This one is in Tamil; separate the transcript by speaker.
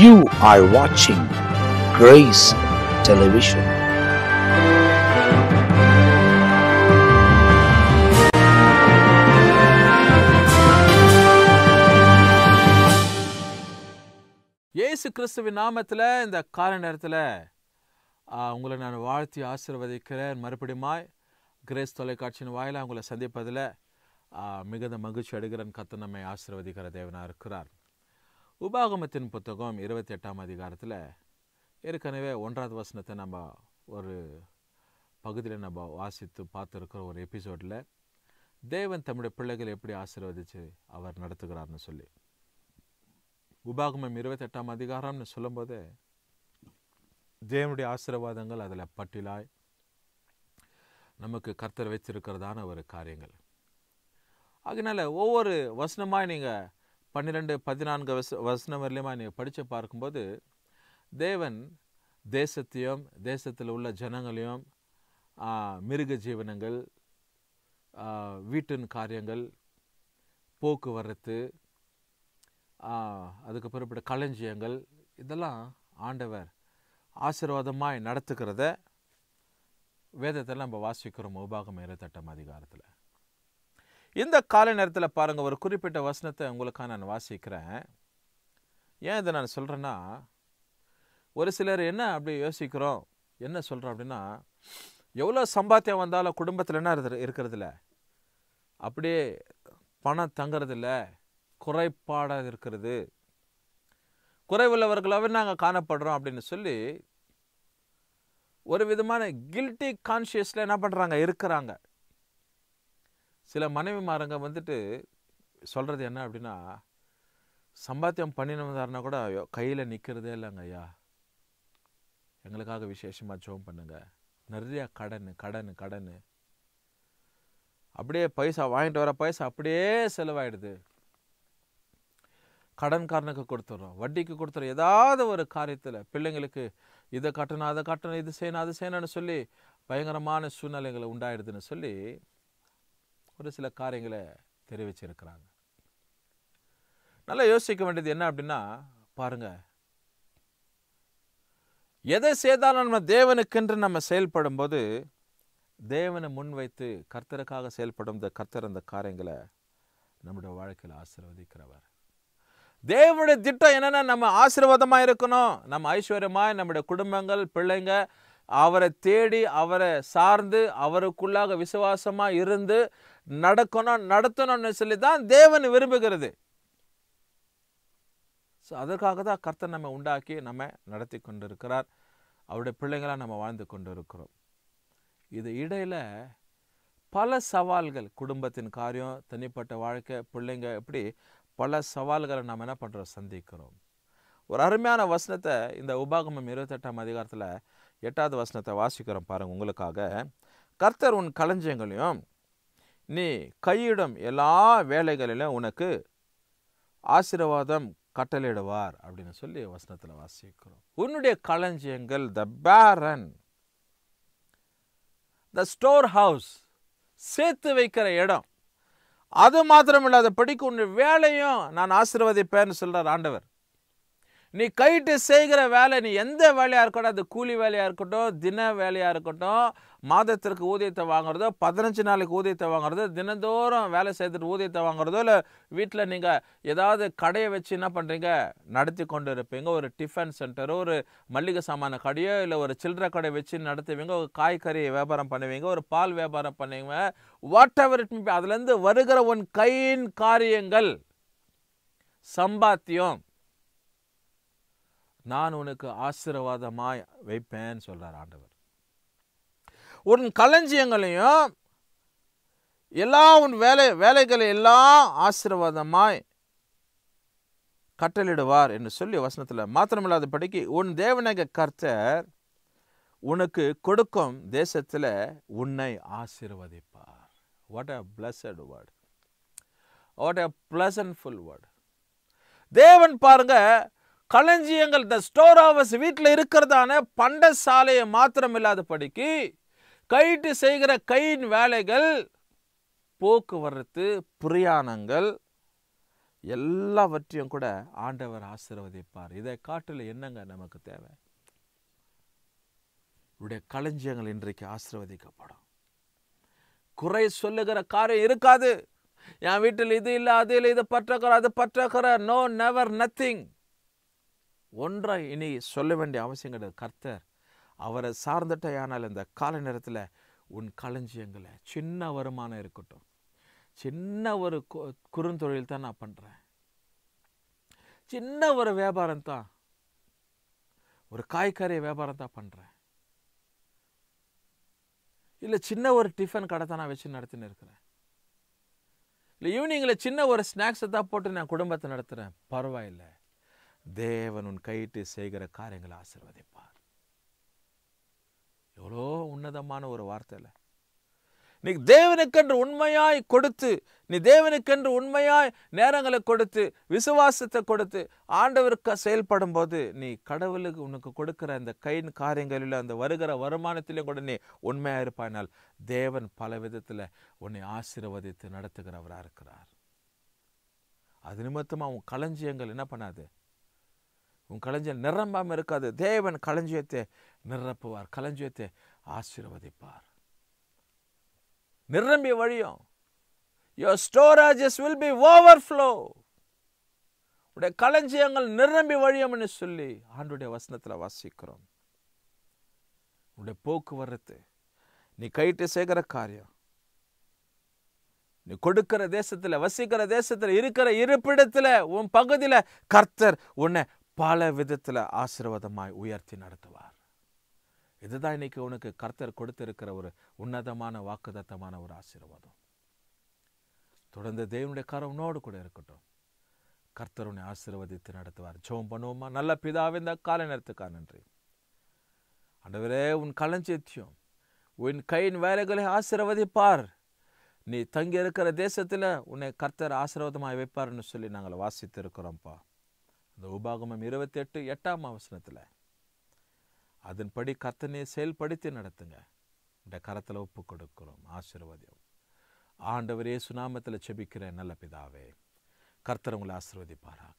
Speaker 1: You are watching Grace Television.
Speaker 2: இயேசு கிறிஸ்துவின் நாமத்தில் இந்த கால நேரத்தில் உங்களை நான் வாழ்த்தி ஆசீர்வதிக்கிறேன். மறுபடியுமாய் கிரேஸ் தொலைக்காட்சியின் வாயிலாக உங்களை சந்திப்பதில் மிகுந்த மகிழ்ச்சி அடைகிறேன். கர்த்தர் நம்மை ஆசீர்வதிக்கிற தேவனாக இருக்கிறார். உபாகமத்தின் புத்தகம் 28ஆம் அதிகாரத்தில் ஏற்கனவே 1வது வசனத்தை நம்ம ஒரு பகுதியில் நம்ம வாசித்து பார்த்துருக்கிற ஒரு எபிசோடில் தேவன் தம்முடைய பிள்ளைகளை எப்படி ஆசீர்வதித்து அவர் நடத்துகிறார்னு சொல்லி, உபாகமம் 28ஆம் அதிகாரம்னு சொல்லும்போது தேவனுடைய ஆசீர்வாதங்கள் அதில் பட்டியலாய் நமக்கு கர்த்தர் வச்சிருக்கிறதான ஒரு காரியங்கள். அதனால ஒவ்வொரு வசனமாய் நீங்கள் 12-14 வசனம் வரலையுமா நீங்கள் படித்து பார்க்கும்போது தேவன் தேசத்தையும் தேசத்தில் உள்ள ஜனங்களையும் மிருக ஜீவனங்கள், வீட்டின் காரியங்கள், போக்குவரத்து, அதுக்கு பிறப்பட்ட களஞ்சியங்கள், இதெல்லாம் ஆண்டவர் ஆசீர்வாதமாய் நடத்துக்கிறத வேதத்தில் நம்ம வாசிக்கிறோம். உபாகமம் 28ஆம் அதிகாரத்தில் இந்த காலை நேரத்தில் பாருங்கள், ஒரு குறிப்பிட்ட வசனத்தை உங்களுக்காக நான் வாசிக்கிறேன். ஏன் இதை நான் சொல்கிறேன்னா, ஒரு சிலர் என்ன அப்படி யோசிக்கிறோம், என்ன சொல்கிறோம் அப்படின்னா, எவ்வளோ சம்பாத்தியம் வந்தாலும் குடும்பத்தில் என்ன இருக்கிறதில்ல, அப்படியே பணம் தங்கிறதில்ல, குறைபாடாக இருக்கிறது, குறைவுள்ளவர்களாகவே நாங்கள் காணப்படுறோம் அப்படின்னு சொல்லி ஒரு விதமான கில்ட்டி கான்ஷியஸில் என்ன பண்ணுறாங்க இருக்கிறாங்க. சில மனைவிமாரங்க வந்துட்டு சொல்கிறது என்ன அப்படின்னா, சம்பாத்தியம் பண்ணினதாருன்னா கூட கையில் நிற்கிறதே இல்லைங்க ஐயா, எங்களுக்காக விசேஷமாக ஜெபம் பண்ணுங்க, நிறைய கடன் அப்படியே பைசா வாங்கிட்டு வர பைசா அப்படியே செலவாயிடுது, கடன்காரனுக்கு கொடுத்துட்றோம், வட்டிக்கு கொடுத்துறோம், ஏதாவது ஒரு காரியத்தில் பிள்ளைங்களுக்கு இதை கட்டணும் அதை கட்டணும், இது செய்யணும் அது செய்யணும்னு சொல்லி பயங்கரமான சூழ்நிலைகளை உண்டாயிடுதுன்னு சொல்லி ஒரு சில காரியங்களை தெரிவிச்சிருக்கிறாங்க. நல்லா யோசிக்க வேண்டியது என்ன அப்படின்னா, பாருங்க, எதை செய்தாலும் நம்ம தேவனுக்கென்று நம்ம செயல்படும் போது தேவனை முன்வைத்து கர்த்தருக்காக செயல்படும் இந்த கர்த்தர் அந்த காரியங்களை நம்முடைய வாழ்க்கையில் ஆசீர்வதிக்கிறவர். தேவனுடைய திட்டம் என்னன்னா, நம்ம ஆசீர்வாதமாக இருக்கணும், நம்ம ஐஸ்வர்யமாய் நம்முடைய குடும்பங்கள் பிள்ளைங்க அவரை தேடி அவரை சார்ந்து அவருக்குள்ளாக விசுவாசமாக இருந்து நடத்தணும்னு சொல்லி தான் தேவன் விரும்புகிறது. ஸோ அதற்காக தான் கர்த்தர் நம்ம உண்டாக்கி நம்ம நடத்தி கொண்டு இருக்கிறார். அவருடைய பிள்ளைங்களாக நம்ம வாழ்ந்து கொண்டு இருக்கிறோம். இது இடையில் பல சவால்கள், குடும்பத்தின் காரியம், தனிப்பட்ட வாழ்க்கை, பிள்ளைங்க, இப்படி பல சவால்களை நாம் என்ன பண்ணுறோம், சந்திக்கிறோம். ஒரு அருமையான வசனத்தை இந்த உபாகமம் 28ஆம் அதிகாரத்தில் 8வது வசனத்தை வாசிக்கிறோம் பாருங்கள் உங்களுக்காக. கர்த்தர் உன் களஞ்சியங்களையும் நீ கையிடும் எல்லா வேலைகளிலும் உனக்கு ஆசீர்வாதம் கட்டளையிடுவார் அப்படின்னு சொல்லி வசனத்தில் வாசிக்கிறோம். உன்னுடைய களஞ்சியங்கள், த பேரன், த ஸ்டோர் ஹவுஸ், சேர்த்து வைக்கிற இடம், அது மாத்திரம் இல்லாத படிக்க உன்னுடைய வேலையும் நான் ஆசீர்வதிப்பேன்னு சொல்கிறார் ஆண்டவர். நீ கைட்டு செய்கிற வேலை, நீ எந்த வேலையாக இருக்கட்டும், அது கூலி வேலையாக இருக்கட்டும், தின வேலையாக இருக்கட்டும், மாதத்திற்கு ஊதியத்தை வாங்குறதோ, 15 நாளைக்கு ஊதியத்தை வாங்குறதோ, தினந்தோறும் வேலை செய்துட்டு ஊதியத்தை வாங்குறதோ, இல்லை வீட்டில் நீங்கள் ஏதாவது கடையை வச்சு என்ன பண்ணுறீங்க, நடத்தி கொண்டு இருப்பீங்க. ஒரு டிஃபன் சென்டரோ, ஒரு மளிகை சாமான கடையோ, இல்லை ஒரு சில்லறை கடை வச்சு நடத்துவீங்க, ஒரு காய்கறி வியாபாரம் பண்ணுவீங்க, ஒரு பால் வியாபாரம் பண்ணுவீங்க, what ever it may be, அதுலேருந்து வருகிற உன் கையின் காரியங்கள், சம்பாத்தியம், நான் உனக்கு ஆசீர்வாதமாய் வைப்பேன்னு சொல்றார் ஆண்டவர். உன் களஞ்சியங்களையும் எல்லா உன் வேலைகளை எல்லாம் ஆசீர்வாதமாய் கட்டளிடுவார் என்று சொல்லி வசனத்தில் மாத்திரமில்லாத படிக்கு உன் தேவனாகிய கர்த்தர் உனக்கு கொடுக்கும் தேசத்தில் உன்னை ஆசீர்வதிப்பார். What a blessed word, what a pleasantful word. தேவன் பாருங்க, களஞ்சியங்கள், த ஸ்டோர் ஹவுஸ், வீட்டில் இருக்கிறதான பண்டசாலையை மாத்திரம் இல்லாத படிக்கு கைட்டு செய்கிற கையின் வேலைகள், போக்குவரத்து, பிரயாணங்கள், எல்லாவற்றையும் கூட ஆண்டவர் ஆசீர்வதிப்பார். இதை காட்டில் என்னங்க நமக்கு தேவை? உடைய களஞ்சியங்கள் இன்றைக்கு ஆசீர்வதிக்கப்படும். குறை சொல்லுகிற காரியம் இருக்காது. என் வீட்டில் இது இல்லை, அது இல்லை, இது பற்றக்கிற, அது பற்றக்கிற. No, never, nothing. ஒன்றை இனி சொல்ல வேண்டிய அவசியம் கிடையாது. கர்த்தர் அவரை சார்ந்துட்டானால் இந்த கால நேரத்தில் உன் களஞ்சியங்களை, சின்ன வருமானம் இருக்கட்டும், சின்ன ஒரு குறுந்தொழில் தான் நான் பண்ணுறேன், சின்ன ஒரு வியாபாரம் தான், ஒரு காய்கறி வியாபாரம் தான் பண்ணுறேன், இல்லை சின்ன ஒரு டிஃபன் கடை தான் நான் வச்சு நடத்தின்னு இருக்கிறேன், இல்லை ஈவினிங்கில் சின்ன ஒரு ஸ்நாக்ஸை தான் போட்டு நான் குடும்பத்தை நடத்துகிறேன், பரவாயில்லை. தேவன் உன் கையிட்டு செய்கிற காரியங்களை ஆசீர்வதிப்பார். எவ்வளோ உன்னதமான ஒரு வார்த்தையில் நீ தேவனுக்கென்று உண்மையாய் கொடுத்து, நீ தேவனுக்கென்று உண்மையாய் நேரங்களை கொடுத்து, விசுவாசத்தை கொடுத்து ஆண்டவருக்கு செயல்படும் போது நீ கடவுளுக்கு உனக்கு கொடுக்கிற அந்த கையின் காரியங்களில் அந்த வருகிற வருமானத்திலையும் கூட நீ உண்மையாக இருப்பானால் தேவன் பல விதத்தில் உன்னை ஆசீர்வதித்து நடத்துகிறவராக இருக்கிறார். அது நிமித்தமாக உன் களஞ்சியங்கள் என்ன பண்ணாது? உன் களஞ்சியம் நிரம்பாமல் இருக்காது. தேவன் களஞ்சியத்தை நிரப்புவார், களஞ்சியத்தை ஆசீர்வதிப்பார். நிரம்பி வழியும். Your storages will be overflow. உடைய களஞ்சியங்கள் நிரம்பி வழியும்னு சொல்லி ஆண்டுடைய வசனத்தில் வாசிக்கிறோம். உடைய போக்குவரத்து, நீ கைட்டு செய்கிற காரியம், நீ கொடுக்கிற தேசத்தில், வசிக்கிற தேசத்தில், இருக்கிற இருப்பிடத்தில், உன் பகுதியில் கர்த்தர் உன்னை பல விதத்தில் ஆசீர்வாதமாய் உயர்த்தி நடத்துவார். இதுதான் இன்னைக்கு உனக்கு கர்த்தர் கொடுத்திருக்கிற ஒரு உன்னதமான வாக்குத்தத்தமான ஒரு ஆசீர்வாதம். தொடர்ந்து தேவனுடைய கரம் உன்னோடு கூட இருக்கட்டும். கர்த்தர் உன்னை ஆசீர்வதித்து நடத்துவார். ஜெபம் பண்ணுவோமா? நல்ல பிதாவே, இந்த காலை நேரத்துக்காக நன்றி. ஆண்டவரே, உன் களஞ்சியத்தையும் உன் கையின் வேலைகளை ஆசீர்வதிப்பார். நீ தங்கி இருக்கிற தேசத்தில் உன்னை கர்த்தர் ஆசீர்வாதமாய் வைப்பார்னு சொல்லி நாங்கள் வாசித்து இருக்கிறோம்ப்பா. இந்த உபாகமம் 28:8 வசனத்தில் அதன்படி கர்த்தனை செயல்படுத்தி நடத்துங்க. இந்த கரத்தில் ஒப்பு கொடுக்கிறோம். ஆசீர்வாதம். ஆண்டவர் இயேசு நாமத்தில் ஜெபிக்கிறேன் நல்ல பிதாவே. கர்த்தர் உங்களை ஆசீர்வதிப்பாராக.